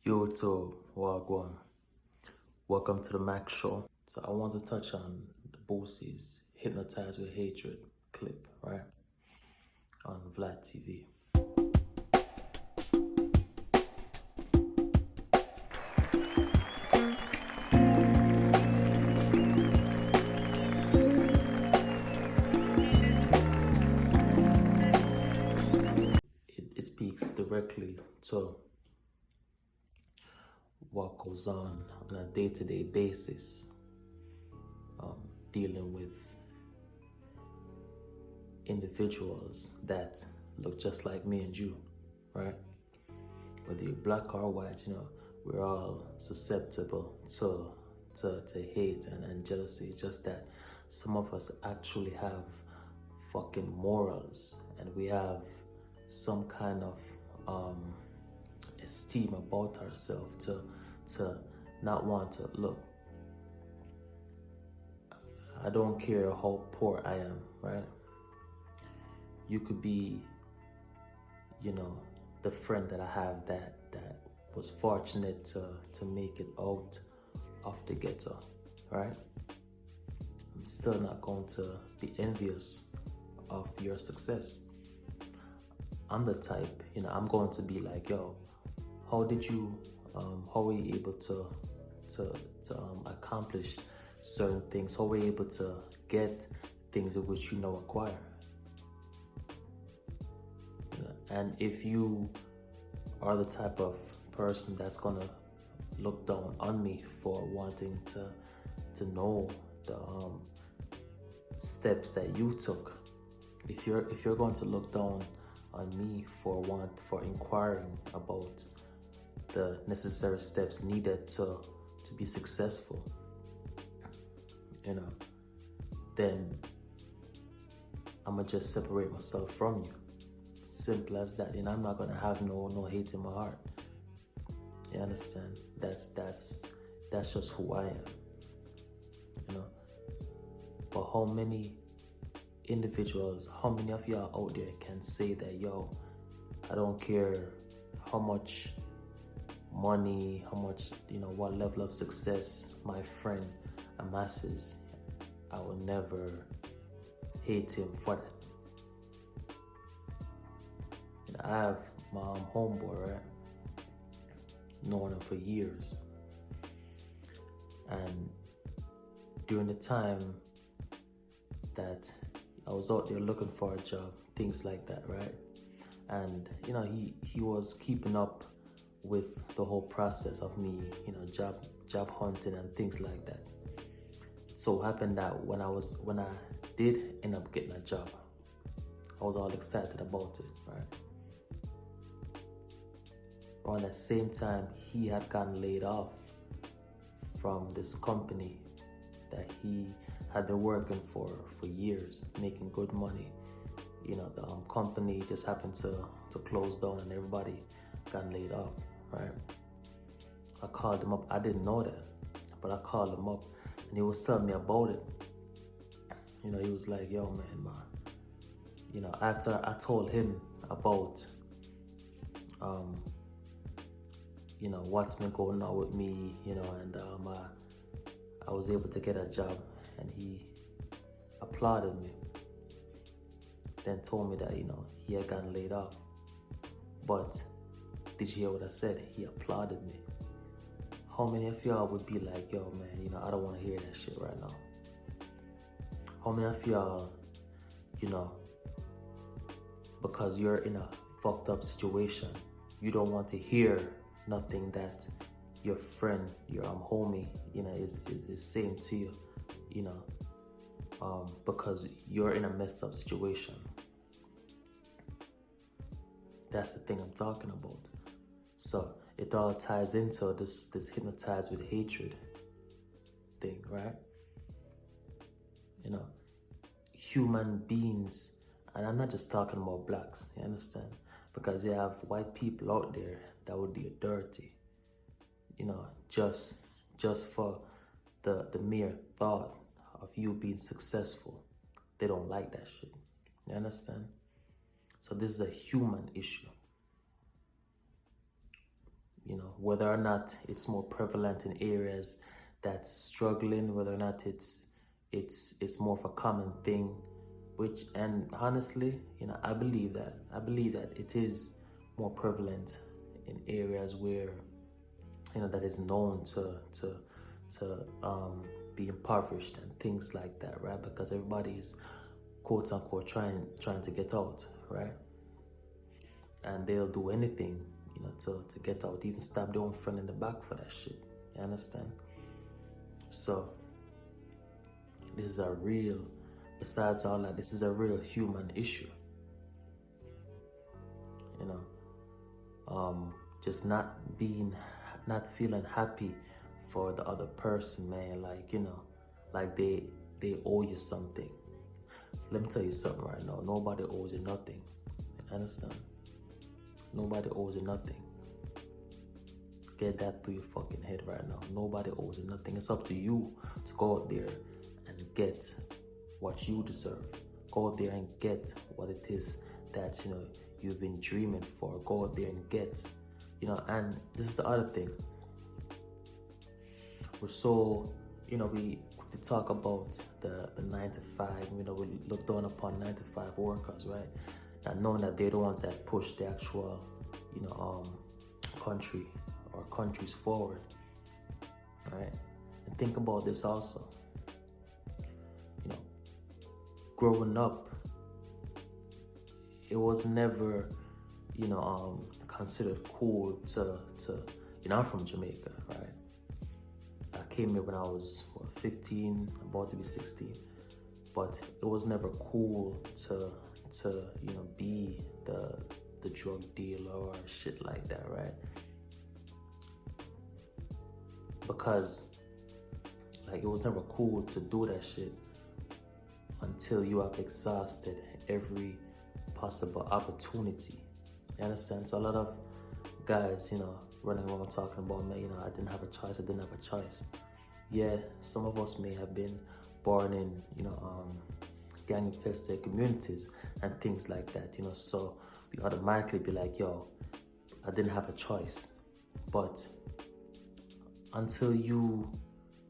Yo, to Wagwan. Welcome to the Max Show. So I want to touch on the Boosie's Hypnotized with Hatred clip, right? On Vlad TV. It speaks directly to what goes on a day-to-day basis, dealing with individuals that look just like me and you, right? Whether you're black or white, we're all susceptible to hate and jealousy. It's just that some of us actually have fucking morals, and we have some kind of esteem about ourselves to not want to look. I don't care how poor I am, right? You could be, the friend that I have that was fortunate to make it out of the ghetto, right? I'm still not going to be envious of your success. I'm the type, I'm going to be like, yo, how were you able to accomplish certain things? How were you able to get things of which acquire? And if you are the type of person that's gonna look down on me for wanting to know the steps that you took, if you're going to look down on me for inquiring about the necessary steps needed to be successful, then I'ma just separate myself from you. Simple as that. And I'm not gonna have no hate in my heart. You understand? That's just who I am. But how many individuals, how many of y'all out there can say that, yo, I don't care how much money, how much, what level of success my friend amasses, I will never hate him for that. I have my homeboy, right? Known him for years. And during the time that I was out there looking for a job, things like that, right? And, he was keeping up with the whole process of me, job hunting and things like that. It so happened that when I did end up getting a job, I was all excited about it, right? Around that same time, he had gotten laid off from this company that he had been working for years, making good money. The company just happened to close down and everybody got laid off, right? I called him up. I didn't know that, but I called him up and he was telling me about it. He was like, yo, man, after I told him about what's been going on with me, and I was able to get a job, and he applauded me. Then told me that, he had gotten laid off. But did you hear what I said? He applauded me. How many of y'all would be like, yo, man, I don't want to hear that shit right now? How many of y'all, because you're in a fucked up situation, you don't want to hear nothing that your friend, your homie, is saying to you, because you're in a messed up situation. That's the thing I'm talking about. So it all ties into this hypnotized with hatred thing, right? Human beings, and I'm not just talking about blacks, you understand? Because you have white people out there that would be dirty, just for the mere thought of you being successful. They don't like that shit. You understand? So this is a human issue. whether or not it's more prevalent in areas that's struggling, whether or not it's more of a common thing, which, and honestly, I believe that it is more prevalent in areas where that is known to be impoverished and things like that, right? Because everybody is quote unquote trying to get out, right? And they'll do anything to get out, even stab their own friend in the back for that shit. You understand? So this is a real, besides all that, this is a real human issue. Just not feeling happy for the other person, man. Like they owe you something. Let me tell you something right now. Nobody owes you nothing. You understand? Nobody owes you nothing. Get that through your fucking head right now. Nobody owes you nothing. It's up to you to go out there and get what you deserve. Go out there and get what it is that you've been dreaming for. Go out there and get. And this is the other thing. We're so, we talk about the 9 to 5. We look down upon 9 to 5 workers, right? Not knowing that they're the ones that push the actual, country or countries forward, right? And think about this also. Growing up, it was never, considered cool to I'm from Jamaica, right? I came here when I was 15, about to be 16, but it was never cool to be the drug dealer or shit like that, right? Because it was never cool to do that shit until you have exhausted every possible opportunity. You understand? So a lot of guys, running around talking about, man, I didn't have a choice. Yeah, some of us may have been born in, gang-infested communities and things like that, so we automatically be like, yo, I didn't have a choice. But until you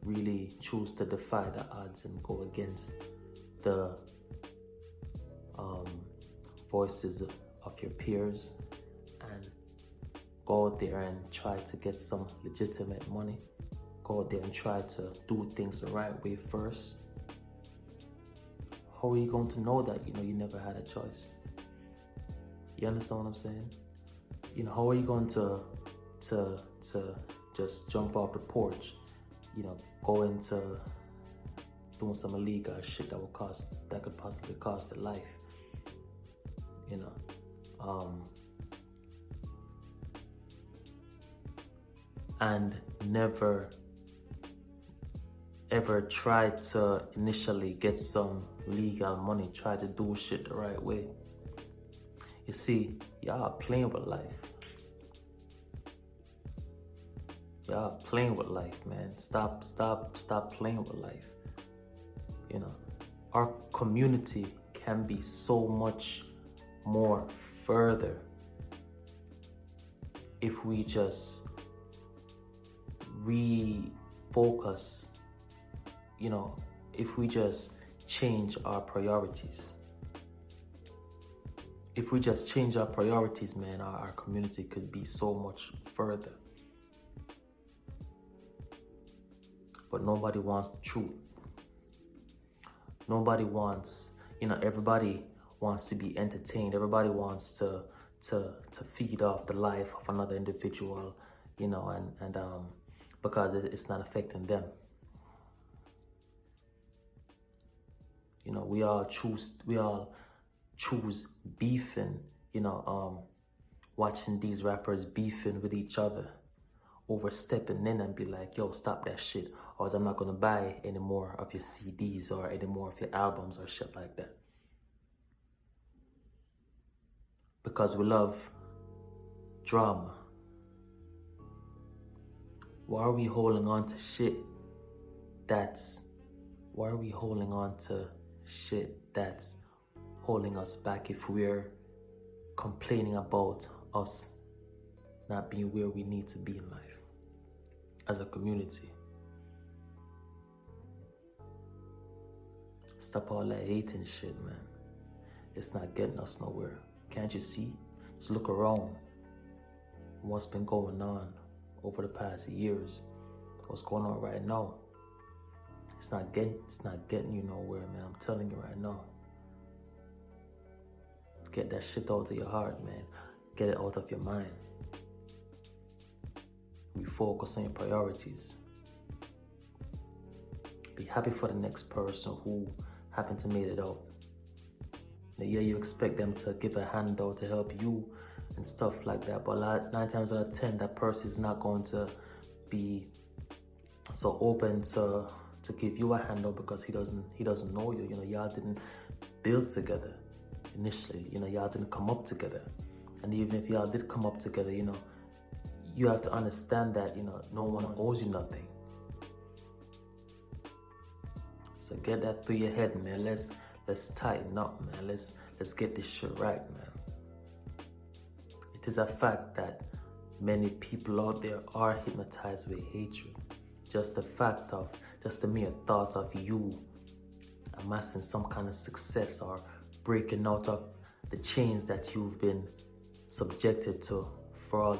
really choose to defy the odds and go against the voices of your peers and go out there and try to get some legitimate money, go out there and try to do things the right way first, how are you going to know that you never had a choice? You understand what I'm saying? How are you going to just jump off the porch, go into doing some illegal shit that could possibly cost a life, and never ever try to initially get some legal money, try to do shit the right way. You see, y'all are playing with life. Y'all are playing with life, man. Stop playing with life. Our community can be so much more further if we just refocus, if we just change our priorities. If we just change our priorities, man, our community could be so much further. But nobody wants the truth. Nobody wants, everybody wants to be entertained. Everybody wants to feed off the life of another individual, and because it's not affecting them. We all choose beefing, watching these rappers beefing with each other, overstepping in and be like, yo, stop that shit, or else I'm not gonna buy any more of your CDs or any more of your albums or shit like that. Because we love drama. Why are we holding on to shit that's holding us back if we're complaining about us not being where we need to be in life as a community. Stop all that hating shit, man. It's not getting us nowhere. Can't you see? Just look around. What's been going on over the past years? What's going on right now? It's not getting you nowhere, man. I'm telling you right now. Get that shit out of your heart, man. Get it out of your mind. Refocus on your priorities. Be happy for the next person who happened to made it out. Now, yeah, you expect them to give a handout to help you and stuff like that, but 9 times out of 10, that person is not going to be so open to give you a handout because he doesn't know you. You know, y'all didn't build together initially. You know, y'all didn't come up together. And even if y'all did come up together, you know, you have to understand that, you know, no one owes you nothing. So get that through your head, man. Let's tighten up, man. Let's get this shit right, man. It is a fact that many people out there are hypnotized with hatred. Just the mere thought of you amassing some kind of success or breaking out of the chains that you've been subjected to for all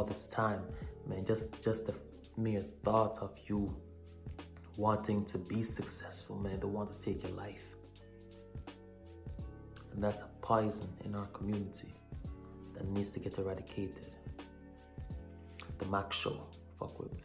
this time, man. Just the mere thought of you wanting to be successful, man. They want to take your life. And that's a poison in our community that needs to get eradicated. The Mac Show. Fuck with me.